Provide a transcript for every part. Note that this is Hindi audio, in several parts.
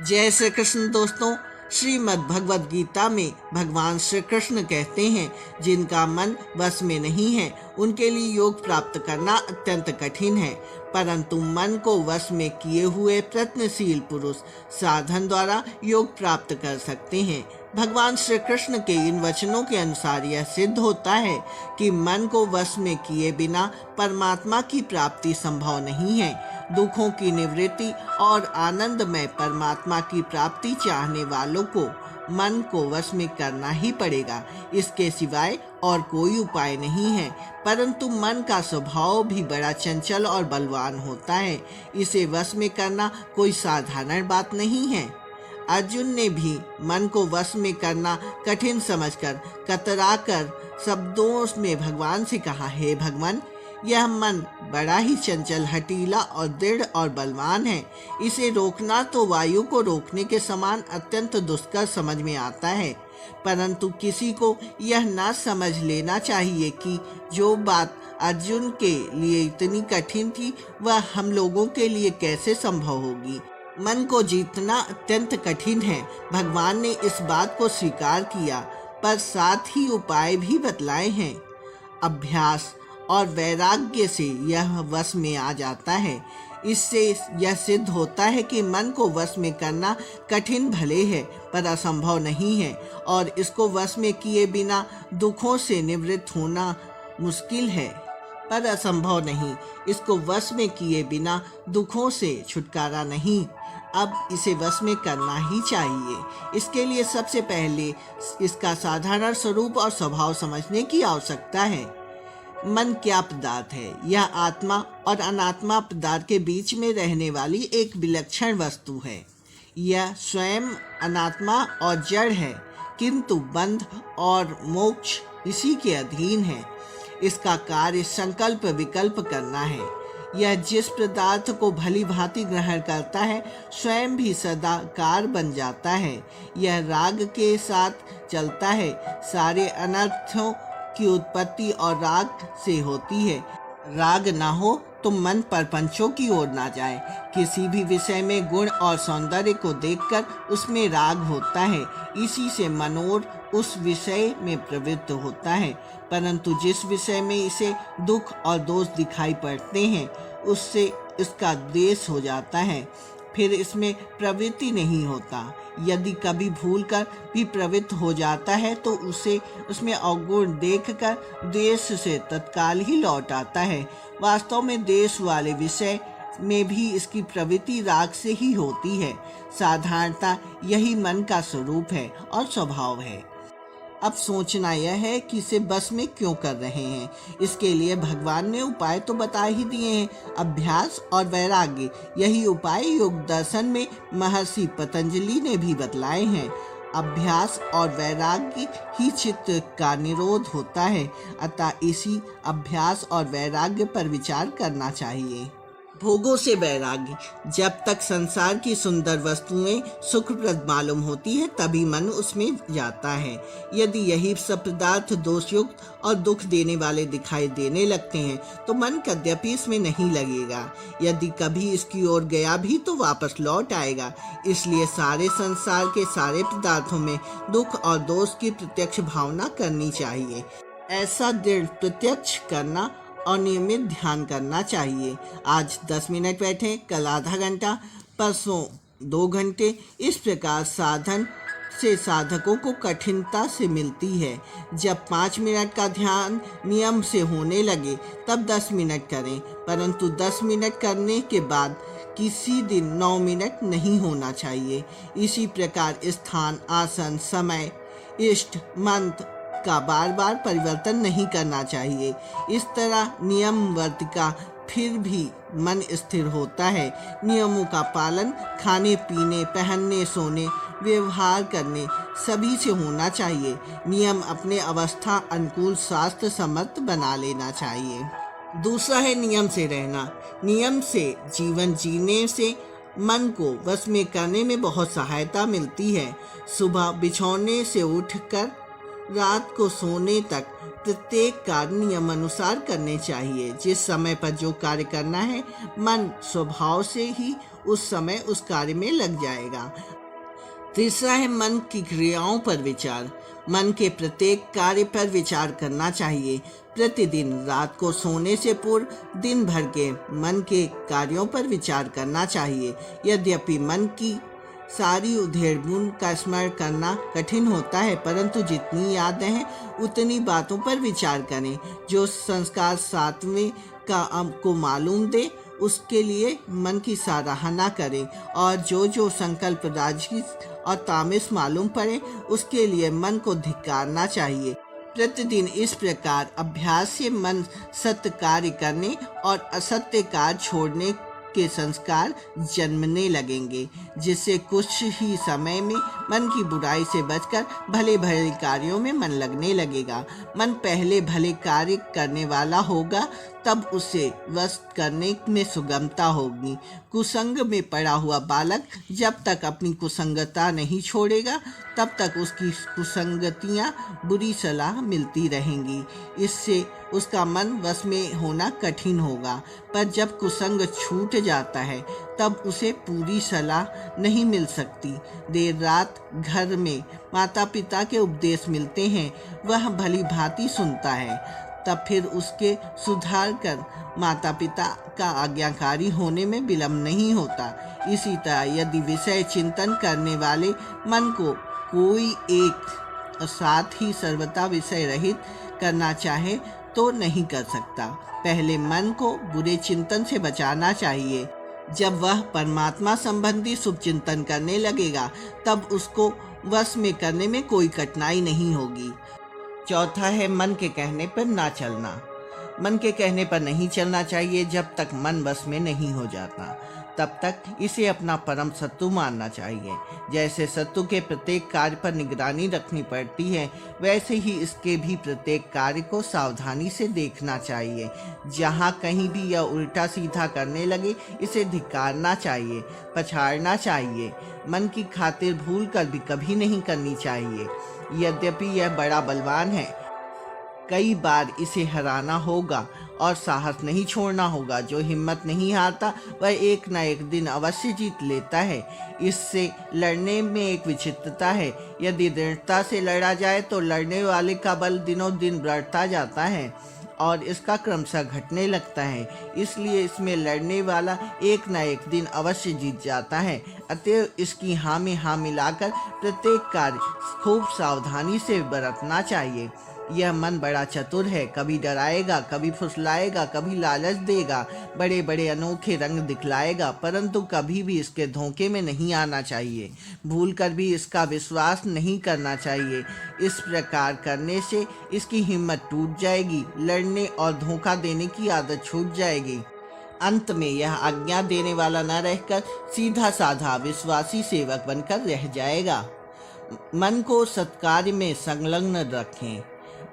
जय श्री कृष्ण दोस्तों। श्रीमद् भगवद गीता में भगवान श्री कृष्ण कहते हैं, जिनका मन वश में नहीं है उनके लिए योग प्राप्त करना अत्यंत कठिन है, परंतु मन को वश में किए हुए प्रयत्नशील पुरुष साधन द्वारा योग प्राप्त कर सकते हैं। भगवान श्री कृष्ण के इन वचनों के अनुसार यह सिद्ध होता है कि मन को वश में किए बिना परमात्मा की प्राप्ति संभव नहीं है। दुखों की निवृत्ति और आनंदमय परमात्मा की प्राप्ति चाहने वालों को मन को वश में करना ही पड़ेगा, इसके सिवाय और कोई उपाय नहीं है। परंतु मन का स्वभाव भी बड़ा चंचल और बलवान होता है, इसे वश में करना कोई साधारण बात नहीं है। अर्जुन ने भी मन को वश में करना कठिन समझकर कतराकर शब्दों में भगवान से कहा, हे भगवान, यह मन बड़ा ही चंचल, हठीला और दृढ़ और बलवान है। इसे रोकना तो वायु को रोकने के समान अत्यंत दुष्कर समझ में आता है, परंतु किसी को यह ना समझ लेना चाहिए कि जो बात अर्जुन के लिए इतनी कठिन थी वह हम लोगों के लिए कैसे संभव होगी। मन को जीतना अत्यंत कठिन है। भगवान ने इस बात को स्वीकार किया, पर साथ ही उपाय भी बतलाए हैं। अभ्यास और वैराग्य से यह वश में आ जाता है। इससे यह सिद्ध होता है कि मन को वश में करना कठिन भले है, पर असंभव नहीं है, और इसको वश में किए बिना दुखों से निवृत्त होना मुश्किल है, पर असंभव नहीं। इसको वश में किए बिना दुखों से छुटकारा नहीं। अब इसे वश में करना ही चाहिए। इसके लिए सबसे पहले इसका साधारण स्वरूप और स्वभाव समझने की आवश्यकता है। मन क्या पदार्थ है? यह आत्मा और अनात्मा पदार्थ के बीच में रहने वाली एक विलक्षण वस्तु है। यह स्वयं अनात्मा और जड़ है, किंतु बंध और मोक्ष इसी के अधीन है। इसका कार्य संकल्प विकल्प करना है। यह जिस पदार्थ को भली भांति ग्रहण करता है स्वयं भी सदा कार बन जाता है। यह राग के साथ चलता है। सारे अनर्थों की उत्पत्ति और राग से होती है। राग ना हो तो मन परपंचों की ओर ना जाए। किसी भी विषय में गुण और सौंदर्य को देखकर उसमें राग होता है, इसी से मनोर उस विषय में प्रवृत्त होता है। परंतु जिस विषय में इसे दुख और दोष दिखाई पड़ते हैं उससे इसका द्वेष हो जाता है, फिर इसमें प्रवृत्ति नहीं होता। यदि कभी भूलकर भी प्रवृत्त हो जाता है तो उसे उसमें अवगुण देखकर द्वेष से तत्काल ही लौट आता है। वास्तव में द्वेष वाले विषय में भी इसकी प्रवृत्ति राग से ही होती है। साधारणता यही मन का स्वरूप है और स्वभाव है। अब सोचना यह है कि इसे बस में क्यों कर रहे हैं। इसके लिए भगवान ने उपाय तो बता ही दिए हैं। अभ्यास और वैराग्य, यही उपाय योग दर्शन में महर्षि पतंजलि ने भी बतलाए हैं। अभ्यास और वैराग्य ही चित्त का निरोध होता है, अतः इसी अभ्यास और वैराग्य पर विचार करना चाहिए। भोगों से वैराग्य। जब तक संसार की सुंदर वस्तुएं सुखप्रद मालूम होती है तभी मन उसमें जाता है। यदि यही सब पदार्थ दोषयुक्त और दुख देने वाले दिखाई देने लगते हैं तो मन कदापि इसमें नहीं लगेगा। यदि कभी इसकी ओर गया भी तो वापस लौट आएगा। इसलिए सारे संसार के सारे पदार्थों में दुख और दोष की प्रत्यक्ष भावना करनी चाहिए। ऐसा दृढ़ प्रत्यक्ष करना और नियमित ध्यान करना चाहिए। आज 10 मिनट बैठें, कल आधा घंटा, परसों 2 घंटे। इस प्रकार साधन से साधकों को कठिनता से मिलती है। जब 5 मिनट का ध्यान नियम से होने लगे तब 10 मिनट करें, परंतु 10 मिनट करने के बाद किसी दिन 9 मिनट नहीं होना चाहिए। इसी प्रकार स्थान, आसन, समय, इष्ट, मंत्र का बार बार परिवर्तन नहीं करना चाहिए। इस तरह नियम वर्तिका फिर भी मन स्थिर होता है। नियमों का पालन खाने पीने, पहनने, सोने, व्यवहार करने सभी से होना चाहिए। नियम अपने अवस्था अनुकूल शास्त्र सम्मत बना लेना चाहिए। दूसरा है नियम से रहना। नियम से जीवन जीने से मन को वश में करने में बहुत सहायता मिलती है। सुबह बिछौने से उठकर रात को सोने तक प्रत्येक कार्य नियम अनुसार करने चाहिए। जिस समय पर जो कार्य करना है मन स्वभाव से ही उस समय उस कार्य में लग जाएगा। तीसरा है मन की क्रियाओं पर विचार। मन के प्रत्येक कार्य पर विचार करना चाहिए। प्रतिदिन रात को सोने से पूर्व दिन भर के मन के कार्यों पर विचार करना चाहिए। यद्यपि मन की सारी उधेड़-बुन का स्मरण करना कठिन होता है, परंतु जितनी यादें हैं उतनी बातों पर विचार करें। जो संस्कार सातवें का आपको मालूम दे उसके लिए मन की सराहना करें, और जो संकल्प राजस और तामस मालूम पड़े उसके लिए मन को धिक्कारना चाहिए। प्रतिदिन इस प्रकार अभ्यास से मन सत्य कार्य करने और असत्य कार्य छोड़ने के संस्कार जन्मने लगेंगे, जिससे कुछ ही समय में मन की बुराई से बचकर भले भले कार्यों में मन लगने लगेगा। मन पहले भले कार्य करने वाला होगा, तब उसे वश करने में सुगमता होगी। कुसंग में पड़ा हुआ बालक जब तक अपनी कुसंगता नहीं छोड़ेगा तब तक उसकी कुसंगतियां बुरी सलाह मिलती रहेंगी। इससे उसका मन वश में होना कठिन होगा, पर जब कुसंग छूट जाता है तब उसे पूरी सलाह नहीं मिल सकती। देर रात घर में माता पिता के उपदेश मिलते हैं, वह भली भांति सुनता है, तब फिर उसके सुधार कर माता पिता का आज्ञाकारी होने में विलंब नहीं होता। इसी तरह यदि विषय चिंतन करने वाले मन को कोई एक साथ ही सर्वथा विषय रहित करना चाहे तो नहीं कर सकता। पहले मन को बुरे चिंतन से बचाना चाहिए। जब वह परमात्मा संबंधी शुभ चिंतन करने लगेगा तब उसको वश में करने में कोई कठिनाई नहीं होगी। चौथा है मन के कहने पर ना चलना। मन के कहने पर नहीं चलना चाहिए। जब तक मन वश में नहीं हो जाता तब तक इसे अपना परम शत्रु मानना चाहिए। जैसे शत्रु के प्रत्येक कार्य पर निगरानी रखनी पड़ती है, वैसे ही इसके भी प्रत्येक कार्य को सावधानी से देखना चाहिए। जहाँ कहीं भी यह उल्टा सीधा करने लगे इसे धिक्कारना चाहिए, पछाड़ना चाहिए। मन की खातिर भूल कर भी कभी नहीं करनी चाहिए। यद्यपि यह बड़ा बलवान है, कई बार इसे हराना होगा और साहस नहीं छोड़ना होगा। जो हिम्मत नहीं हारता वह एक न एक दिन अवश्य जीत लेता है। इससे लड़ने में एक विचित्रता है। यदि दृढ़ता से लड़ा जाए तो लड़ने वाले का बल दिनों दिन बढ़ता जाता है और इसका क्रमशः घटने लगता है। इसलिए इसमें लड़ने वाला एक न एक दिन अवश्य जीत जाता है। अतएव इसकी हाँ में हाँ मिलाकर प्रत्येक कार्य खूब सावधानी से बरतना चाहिए। यह मन बड़ा चतुर है, कभी डराएगा, कभी फुसलाएगा, कभी लालच देगा, बड़े बड़े अनोखे रंग दिखलाएगा, परंतु कभी भी इसके धोखे में नहीं आना चाहिए। भूलकर भी इसका विश्वास नहीं करना चाहिए। इस प्रकार करने से इसकी हिम्मत टूट जाएगी, लड़ने और धोखा देने की आदत छूट जाएगी। अंत में यह आज्ञा देने वाला न रहकर सीधा साधा विश्वासी सेवक बनकर रह जाएगा। मन को सत्कार्य में संलग्न रखें।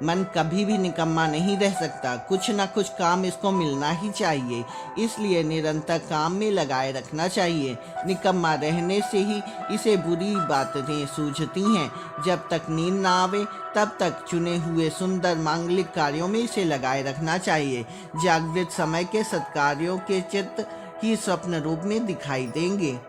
मन कभी भी निकम्मा नहीं रह सकता, कुछ न कुछ काम इसको मिलना ही चाहिए। इसलिए निरंतर काम में लगाए रखना चाहिए। निकम्मा रहने से ही इसे बुरी बातें सूझती हैं। जब तक नींद ना आवे तब तक चुने हुए सुंदर मांगलिक कार्यों में इसे लगाए रखना चाहिए। जागृत समय के सत्कार्यों के चित्त ही स्वप्न रूप में दिखाई देंगे।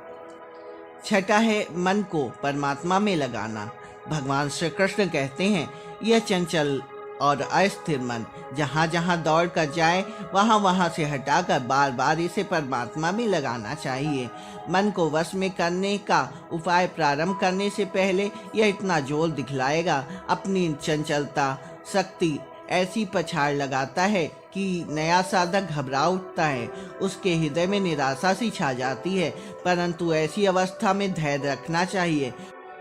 छठा है मन को परमात्मा में लगाना। भगवान श्री कृष्ण कहते हैं, यह चंचल और अस्थिर मन जहाँ जहाँ दौड़ कर जाए वहाँ वहाँ से हटाकर बार बार इसे परमात्मा में लगाना चाहिए। मन को वश में करने का उपाय प्रारंभ करने से पहले यह इतना जोर दिखलाएगा, अपनी चंचलता शक्ति ऐसी पछाड़ लगाता है कि नया साधक घबरा उठता है, उसके हृदय में निराशा सी छा जाती है। परंतु ऐसी अवस्था में धैर्य रखना चाहिए।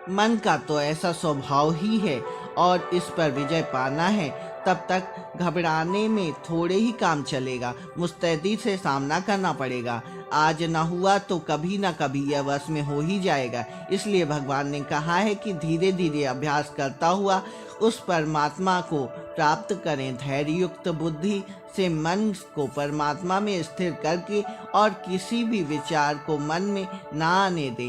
मन का तो ऐसा स्वभाव ही है और इस पर विजय पाना है। तब तक घबराने में थोड़े ही काम चलेगा, मुस्तैदी से सामना करना पड़ेगा। आज न हुआ तो कभी न कभी यह वश में हो ही जाएगा। इसलिए भगवान ने कहा है कि धीरे धीरे अभ्यास करता हुआ उस परमात्मा को प्राप्त करें। धैर्य युक्त बुद्धि से मन को परमात्मा में स्थिर करके और किसी भी विचार को मन में ना आने दें।